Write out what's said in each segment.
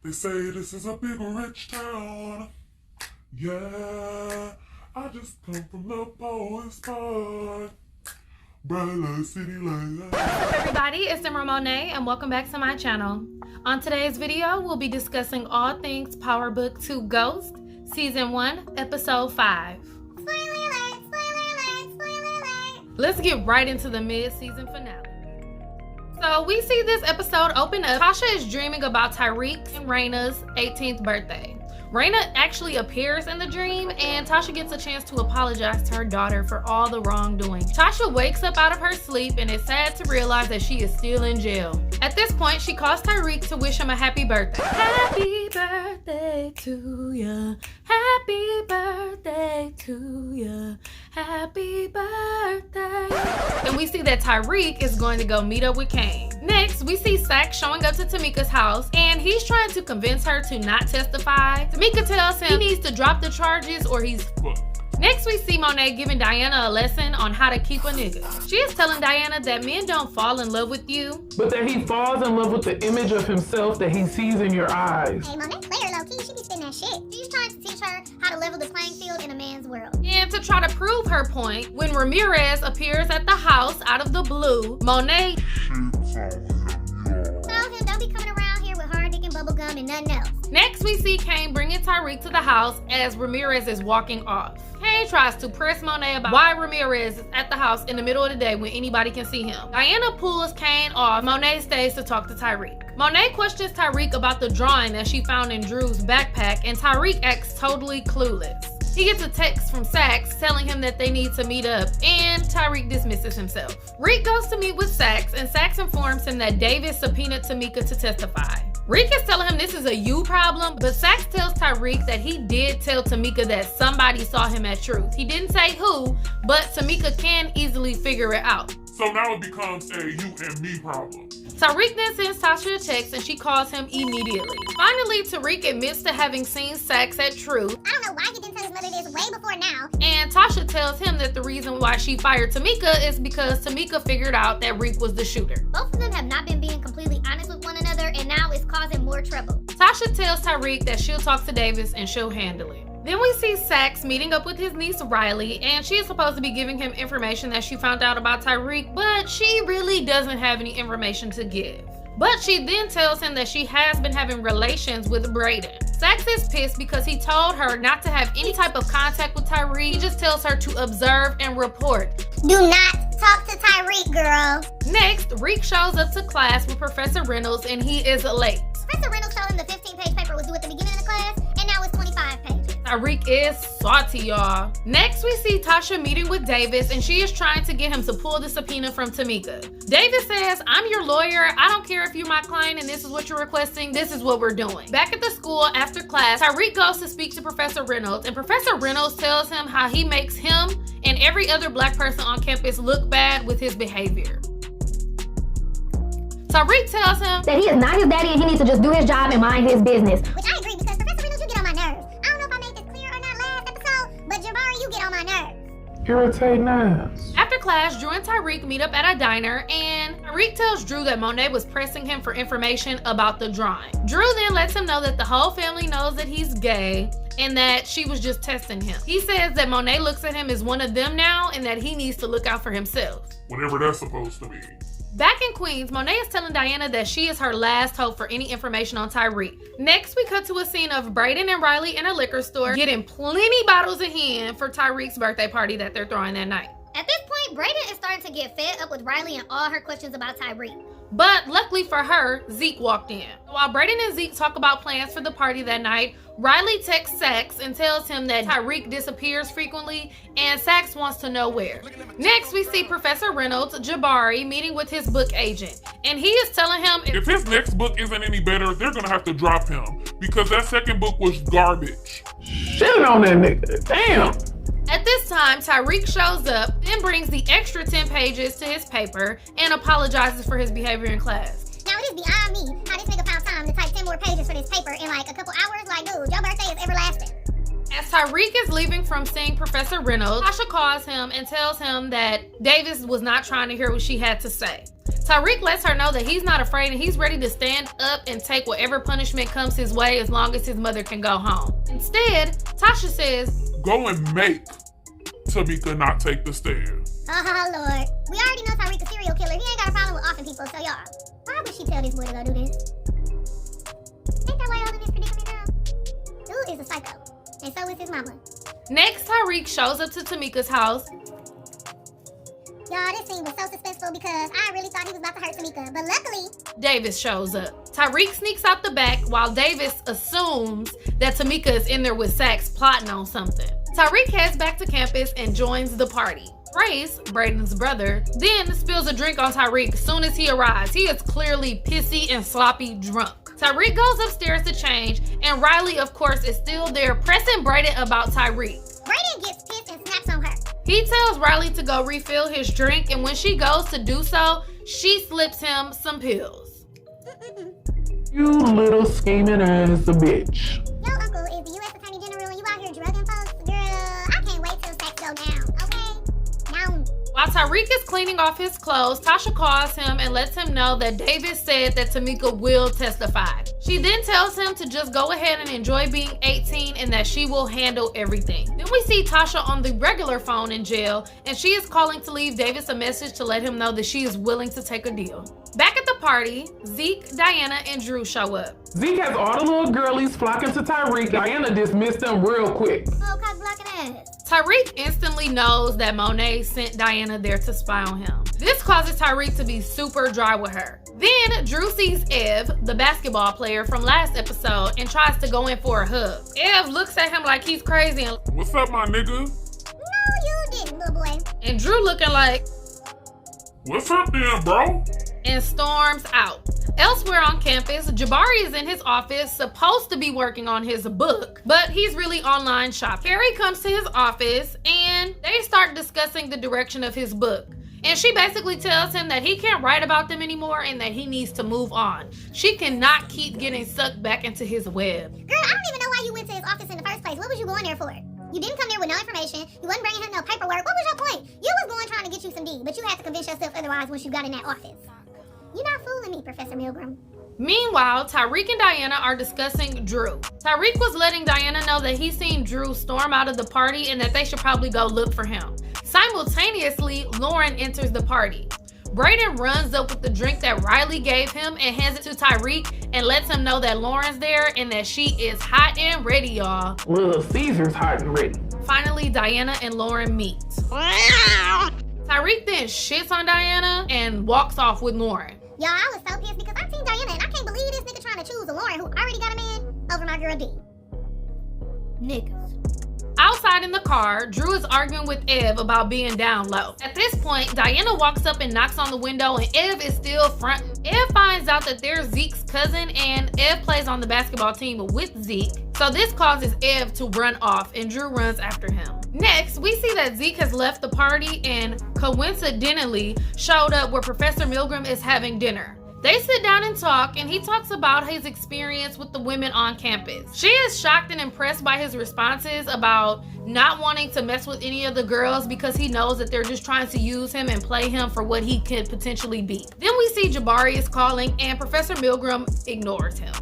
They say this is a big rich town. Yeah, I just come from the poet's part. Bright light, city light. What's up, everybody? It's Emerald Monet, and welcome back to my channel. On today's video, we'll be discussing all things Power Book 2 Ghost, Season 1, Episode 5. Spoiler alert, spoiler alert, spoiler alert. Let's get right into the mid-season finale. So we see this episode open up. Tasha is dreaming about Tariq and Raina's 18th birthday. Raina actually appears in the dream, and Tasha gets a chance to apologize to her daughter for all the wrongdoing. Tasha wakes up out of her sleep and is sad to realize that she is still in jail. At this point, she calls Tariq to wish him a happy birthday. Happy birthday to ya. Happy birthday to ya. Happy birthday. And we see that Tariq is going to go meet up with Kane. Next, we see Zeke showing up to Tamika's house, and he's trying to convince her to not testify. Tamika tells him he needs to drop the charges or he's fucked. Next, we see Monet giving Diana a lesson on how to keep a nigga. She is telling Diana that men don't fall in love with you, but that he falls in love with the image of himself that he sees in your eyes. Hey, Monet, play her low-key. She be spitting that shit. She's trying to teach her how to level the playing field in a man's world. And to try to prove her point, when Ramirez appears at the house out of the blue, Monet Tell him don't be coming around here with hard dick and bubble gum and nothing else. Next, we see Kane bringing Tariq to the house as Ramirez is walking off. Kane tries to press Monet about why Ramirez is at the house in the middle of the day when anybody can see him. Diana pulls Kane off. Monet stays to talk to Tariq. Monet questions Tariq about the drawing that she found in Drew's backpack, and Tariq acts totally clueless. He gets a text from Sax telling him that they need to meet up, and Tariq dismisses himself. Reek goes to meet with Sax, and Sax informs him that Davis subpoenaed Tamika to testify. Reek is telling him this is a you problem, but Sax tells Tariq that he did tell Tamika that somebody saw him at Truth. He didn't say who, but Tamika can easily figure it out. So now it becomes a you and me problem. Tariq then sends Tasha a text and she calls him immediately. Finally, Tariq admits to having seen Sax at Truth. I don't know why he didn't tell his mother this way before now. And Tasha tells him that the reason why she fired Tamika is because Tamika figured out that Reek was the shooter. Both of them have not been being completely honest with one another, and now it's causing more trouble. Tasha tells Tariq that she'll talk to Davis and she'll handle it. Then we see Sax meeting up with his niece Riley, and she is supposed to be giving him information that she found out about Tariq, but she really doesn't have any information to give. But she then tells him that she has been having relations with Brayden. Sax is pissed because he told her not to have any type of contact with Tariq. He just tells her to observe and report. Do not talk to Tariq, girl. Next, Reek shows up to class with Professor Reynolds, and he is late. Professor Reynolds told him the 15-page paper was due at the beginning of the class, and now it's 25 pages. Tariq is salty, y'all. Next, we see Tasha meeting with Davis, and she is trying to get him to pull the subpoena from Tamika. Davis says, I'm your lawyer. I don't care if you're my client and this is what you're requesting. This is what we're doing. Back at the school after class, Tariq goes to speak to Professor Reynolds, and Professor Reynolds tells him how he makes him and every other black person on campus look bad with his behavior. Tariq tells him that he is not his daddy and he needs to just do his job and mind his business. Which I agree, because Professor Reynolds, you get on my nerves. I don't know if I made this clear or not last episode, but Jabari, you get on my nerves. Irritating ass. After class, Drew and Tariq meet up at a diner, and Tariq tells Drew that Monet was pressing him for information about the drawing. Drew then lets him know that the whole family knows that he's gay and that she was just testing him. He says that Monet looks at him as one of them now and that he needs to look out for himself. Whatever that's supposed to mean. Back in Queens, Monet is telling Diana that she is her last hope for any information on Tariq. Next, we cut to a scene of Brayden and Riley in a liquor store getting plenty bottles of hen for Tariq's birthday party that they're throwing that night. At this point, Brayden is starting to get fed up with Riley and all her questions about Tariq. But luckily for her, Zeke walked in. While Brayden and Zeke talk about plans for the party that night, Riley texts Sax and tells him that Tariq disappears frequently and Sax wants to know where. Next, we see Professor Reynolds, Jabari, meeting with his book agent. And he is telling him If his next book isn't any better, they're gonna have to drop him because that second book was garbage. Shit on that nigga. Damn. At this time, Tariq shows up, then brings the extra 10 pages to his paper and apologizes for his behavior in class. Now it is beyond me how this nigga found time to type 10 more pages for this paper in like a couple hours. Like, dude, your birthday is everlasting. As Tariq is leaving from seeing Professor Reynolds, Tasha calls him and tells him that Davis was not trying to hear what she had to say. Tariq lets her know that he's not afraid and he's ready to stand up and take whatever punishment comes his way as long as his mother can go home. Instead, Tasha says, go and make Tamika not take the stand. Oh, Lord. We already know Tariq's a serial killer. He ain't got a problem with offing people, so y'all, why would she tell this boy to go do this? Ain't that why y'all in this predicament now? Dude is a psycho, and so is his mama. Next, Tariq shows up to Tamika's house. Y'all, this scene was so suspenseful because I really thought he was about to hurt Tamika, but luckily, Davis shows up. Tariq sneaks out the back while Davis assumes that Tamika is in there with Sax plotting on something. Tariq heads back to campus and joins the party. Trace, Brayden's brother, then spills a drink on Tariq as soon as he arrives. He is clearly pissy and sloppy drunk. Tariq goes upstairs to change, and Riley, of course, is still there pressing Brayden about Tariq. Brayden gets pissed and snaps on her. He tells Riley to go refill his drink, and when she goes to do so, she slips him some pills. You little scheming ass bitch. Your uncle is the U.S. Attorney General and you out here drugging folks? Girl, I can't wait till sex go down, okay? Now. While Tariq is cleaning off his clothes, Tasha calls him and lets him know that Davis said that Tamika will testify. She then tells him to just go ahead and enjoy being 18 and that she will handle everything. Then we see Tasha on the regular phone in jail, and she is calling to leave Davis a message to let him know that she is willing to take a deal. Back at the party, Zeke, Diana, and Drew show up. Zeke has all the little girlies flocking to Tariq. Diana dismissed them real quick. Oh, cock blocking ass. Tariq instantly knows that Monet sent Diana there to spy on him. This causes Tariq to be super dry with her. Then Drew sees Ev, the basketball player from last episode, and tries to go in for a hug. Ev looks at him like he's crazy and, What's up, my nigga? No, you didn't, little boy. and Drew looking like, What's up then, bro? and storms out. Elsewhere on campus, Jabari is in his office, supposed to be working on his book, but he's really online shopping. Carrie comes to his office and they start discussing the direction of his book. And she basically tells him that he can't write about them anymore and that he needs to move on. She cannot keep getting sucked back into his web. Girl, I don't even know why you went to his office in the first place. What was you going there for? You didn't come there with no information. You wasn't bringing him no paperwork. What was your point? You was going trying to get you some D, but you had to convince yourself otherwise once you got in that office. You're not fooling me, Professor Milgram. Meanwhile, Tariq and Diana are discussing Drew. Tariq was letting Diana know that he's seen Drew storm out of the party and that they should probably go look for him. Simultaneously, Lauren enters the party. Brayden runs up with the drink that Riley gave him and hands it to Tariq and lets him know that Lauren's there and that she is hot and ready, y'all. Little Caesar's hot and ready. Finally, Diana and Lauren meet. Tariq then shits on Diana and walks off with Lauren. Y'all, I was so pissed because I'm Team Diana and I can't believe this nigga trying to choose a Lauren who already got a man over my girl D. Niggas. Outside in the car, Drew is arguing with Ev about being down low. At this point, Diana walks up and knocks on the window and Ev is still fronting. Ev finds out that they're Zeke's cousin and Ev plays on the basketball team with Zeke. So this causes Ev to run off and Drew runs after him. Next, we see that Zeke has left the party and coincidentally showed up where Professor Milgram is having dinner. They sit down and talk, and he talks about his experience with the women on campus. She is shocked and impressed by his responses about not wanting to mess with any of the girls because he knows that they're just trying to use him and play him for what he could potentially be. Then we see Jabari is calling, and Professor Milgram ignores him.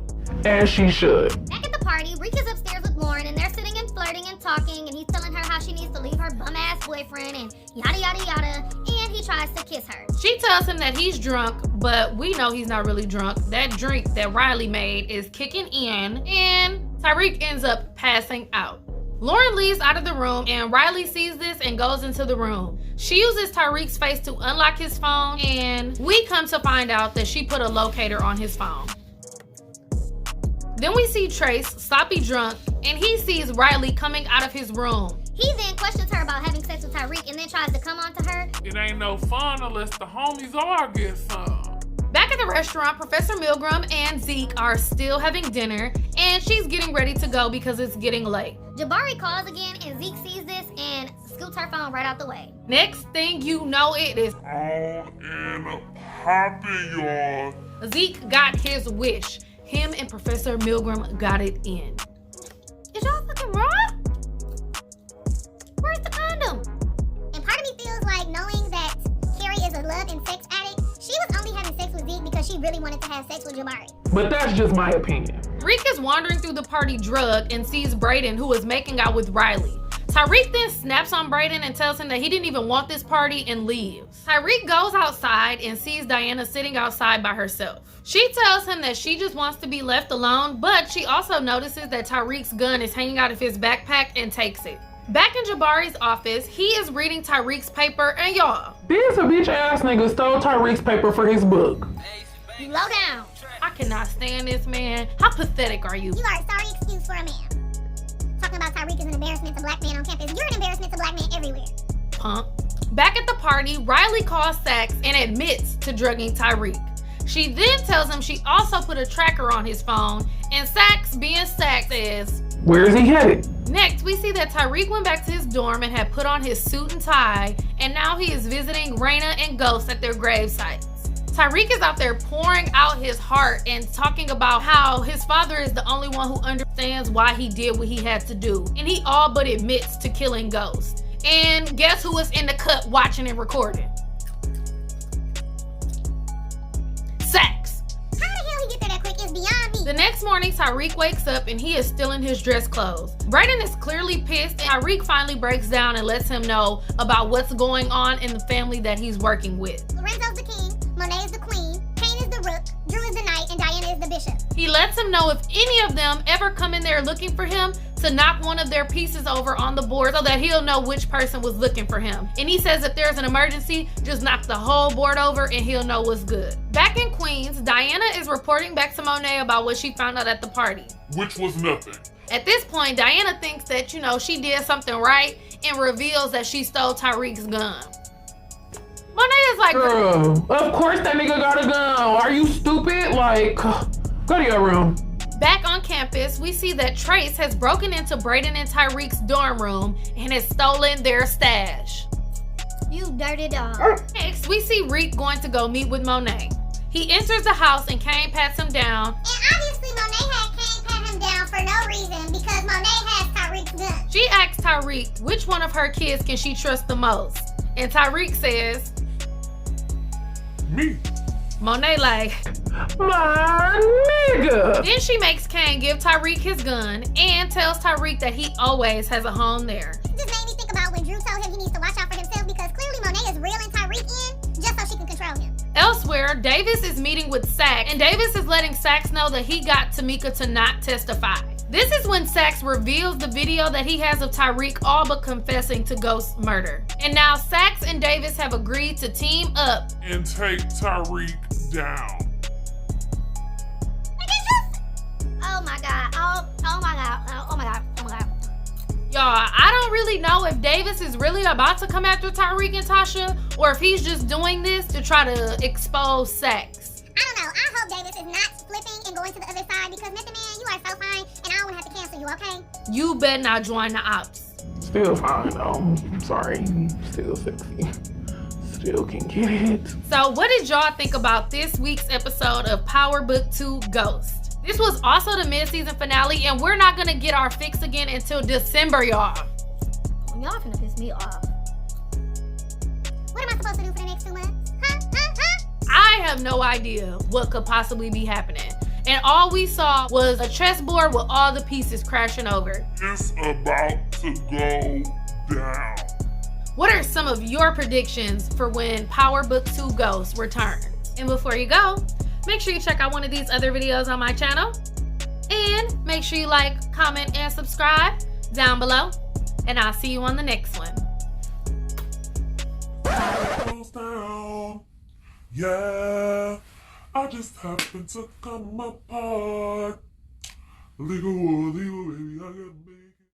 As she should. Back at the party, Reek is upstairs with Lauren and they're sitting and flirting and talking and he's telling her how she needs to leave her bum-ass boyfriend and yada yada yada, and he tries to kiss her. She tells him that he's drunk, but we know he's not really drunk. That drink that Riley made is kicking in and Tariq ends up passing out. Lauren leaves out of the room and Riley sees this and goes into the room. She uses Tariq's face to unlock his phone and we come to find out that she put a locator on his phone. Then we see Trace, sloppy drunk, and he sees Riley coming out of his room. He then questions her about having sex with Tariq and then tries to come on to her. It ain't no fun unless the homies all get some. Back at the restaurant, Professor Milgram and Zeke are still having dinner, and she's getting ready to go because it's getting late. Jabari calls again and Zeke sees this and scoots her phone right out the way. Next thing you know, it is On and popping, y'all. Zeke got his wish. Him and Professor Milgram got it in. Is y'all fucking wrong? Where's the condom? And part of me feels like knowing that Carrie is a love and sex addict, she was only having she really wanted to have sex with Jabari. But that's just my opinion. Tariq is wandering through the party drugged and sees Brayden, who is making out with Riley. Tariq then snaps on Brayden and tells him that he didn't even want this party and leaves. Tariq goes outside and sees Diana sitting outside by herself. She tells him that she just wants to be left alone, but she also notices that Tariq's gun is hanging out of his backpack and takes it. Back in Jabari's office, he is reading Tariq's paper, and y'all, This a bitch ass nigga stole Tariq's paper for his book. You low down. I cannot stand this man. How pathetic are you? You are a sorry excuse for a man. Talking about Tariq is an embarrassment to black men on campus. You're an embarrassment to black men everywhere. Punk. Back at the party, Riley calls Sax and admits to drugging Tariq. She then tells him she also put a tracker on his phone, and Sax, being Sax, says, Where is he headed? Next, we see that Tariq went back to his dorm and had put on his suit and tie, and now he is visiting Raina and Ghost at their grave sites. Tariq is out there pouring out his heart and talking about how his father is the only one who understands why he did what he had to do, and he all but admits to killing Ghost. And guess who was in the cut watching and recording? Sax. How the hell he get there that quick is beyond me. The next morning, Tariq wakes up and he is still in his dress clothes. Brayden is clearly pissed, and Tariq finally breaks down and lets him know about what's going on in the family that he's working with. Lorenzo's the king, Monet is the queen, Kane is the rook, Drew is the knight, and Diana is the bishop. He lets him know if any of them ever come in there looking for him, to knock one of their pieces over on the board so that he'll know which person was looking for him. And he says if there's an emergency, just knock the whole board over and he'll know what's good. Back in Queens, Diana is reporting back to Monet about what she found out at the party. Which was nothing. At this point, Diana thinks that, she did something right and reveals that she stole Tariq's gun. Monet is like, Girl, of course that nigga got a gun. Are you stupid? Like, go to your room. Back on campus, we see that Trace has broken into Brayden and Tariq's dorm room and has stolen their stash. You dirty dog. Next, we see Reek going to go meet with Monet. He enters the house and Kane pats him down. And obviously Monet had Kane pat him down for no reason because Monet has Tariq's gun. She asks Tariq which one of her kids can she trust the most. And Tariq says, Me. Monet like, My nigga. Then she makes Kane give Tariq his gun and tells Tariq that he always has a home there. It just made me think about when Drew told him he needs to watch out for himself because clearly Monet is reeling Tariq in just so she can control him. Elsewhere, Davis is meeting with Sax, and Davis is letting Sax know that he got Tamika to not testify. This is when Sax reveals the video that he has of Tariq all but confessing to Ghost's murder. And now Sax and Davis have agreed to team up And take Tariq down. Oh my god. Oh my god. Oh my god. Oh my god. Y'all, I don't really know if Davis is really about to come after Tariq and Tasha, or if he's just doing this to try to expose Sax. I don't know. I hope Davis is not flipping and going to the other side because Method Man, you are so fine and I don't want to have to cancel you, okay? You better not join the ops. Still fine though. I'm sorry. Still sexy. Still can get it. So what did y'all think about this week's episode of Power Book 2 Ghost? This was also the mid-season finale, and we're not gonna get our fix again until December, y'all. Y'all finna piss me off. What am I supposed to do for the next 2 months? Huh? I have no idea what could possibly be happening. And all we saw was a chessboard with all the pieces crashing over. It's about to go down. What are some of your predictions for when Power Book 2 Ghost returns? And before you go, make sure you check out one of these other videos on my channel. And make sure you like, comment, and subscribe down below. And I'll see you on the next one. Goes down. Yeah, I just happened to come apart. Legal, baby, I got me.